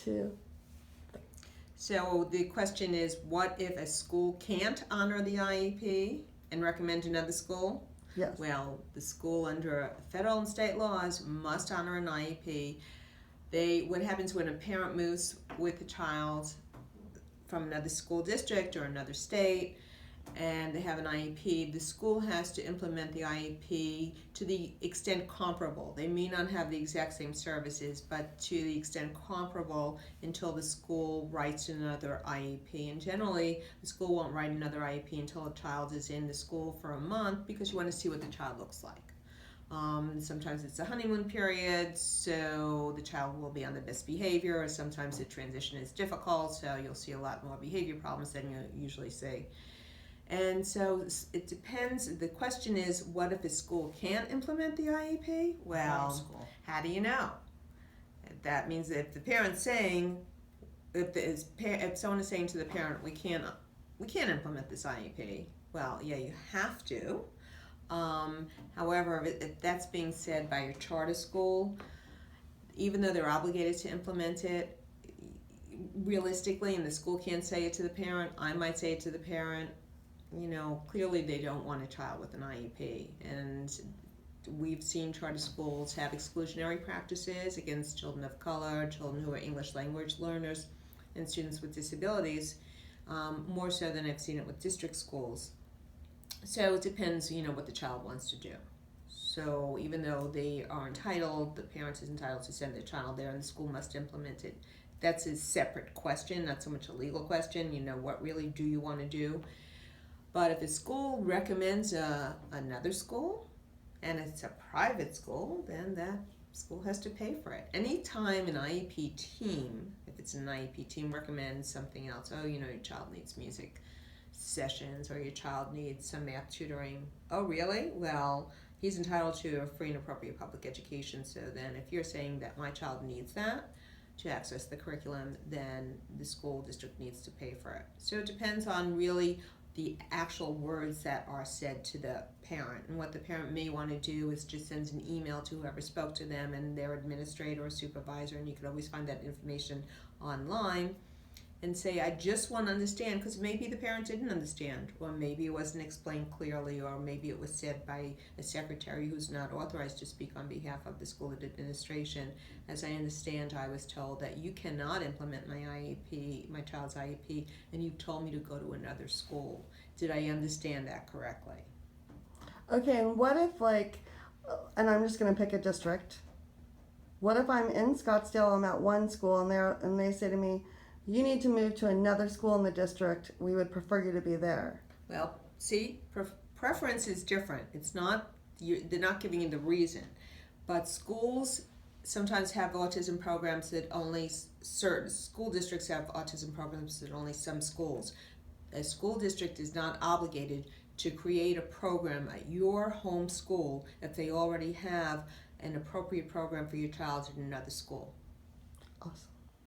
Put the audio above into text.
to. So the question is, what if a school can't honor the IEP and recommend another school? Yes. Well, the school under federal and state laws must honor an IEP. What happens when a parent moves with a child from another school district or another state and they have an IEP, the school has to implement the IEP to the extent comparable. They may not have the exact same services, but to the extent comparable until the school writes another IEP. And generally, the school won't write another IEP until a child is in the school for a month because you want to see what the child looks like. Sometimes it's a honeymoon period, so the child will be on the best behavior, or sometimes the transition is difficult, so you'll see a lot more behavior problems than you usually see. And so it depends. The question is, what if a school can't implement the IEP? Well, how do you know? That means that if the parent's saying, if someone is saying to the parent, we can't implement this IEP, well, yeah, you have to. However, if that's being said by your charter school, even though they're obligated to implement it, realistically, and the school can't say it to the parent, I might say it to the parent, clearly they don't want a child with an IEP. And we've seen charter schools have exclusionary practices against children of color, children who are English language learners, and students with disabilities, more so than I've seen it with district schools. So it depends, what the child wants to do. So even though they are entitled, the parent is entitled to send their child there and the school must implement it. That's a separate question, not so much a legal question, what really do you want to do? But if a school recommends another school and it's a private school, then that school has to pay for it. Anytime an IEP team, if it's an IEP team, recommends something else, your child needs music sessions or your child needs some math tutoring. Oh, really? Well, he's entitled to a free and appropriate public education. So then if you're saying that my child needs that to access the curriculum, then the school district needs to pay for it. So it depends on really the actual words that are said to the parent. And what the parent may want to do is just send an email to whoever spoke to them and their administrator or supervisor, and you can always find that information online, and say, I just want to understand, because maybe the parent didn't understand, or maybe it wasn't explained clearly, or maybe it was said by a secretary who's not authorized to speak on behalf of the school administration. As I understand, I was told that you cannot implement my IEP, my child's IEP, and you told me to go to another school. Did I understand that correctly? Okay, and what if, and I'm just going to pick a district. What if I'm in Scottsdale, I'm at one school, and they say to me, you need to move to another school in the district. We would prefer you to be there. Well, see, preference is different. It's not, they're not giving you the reason. But schools sometimes have autism programs that only certain school districts have autism programs that only some schools. A school district is not obligated to create a program at your home school if they already have an appropriate program for your child in another school. Awesome.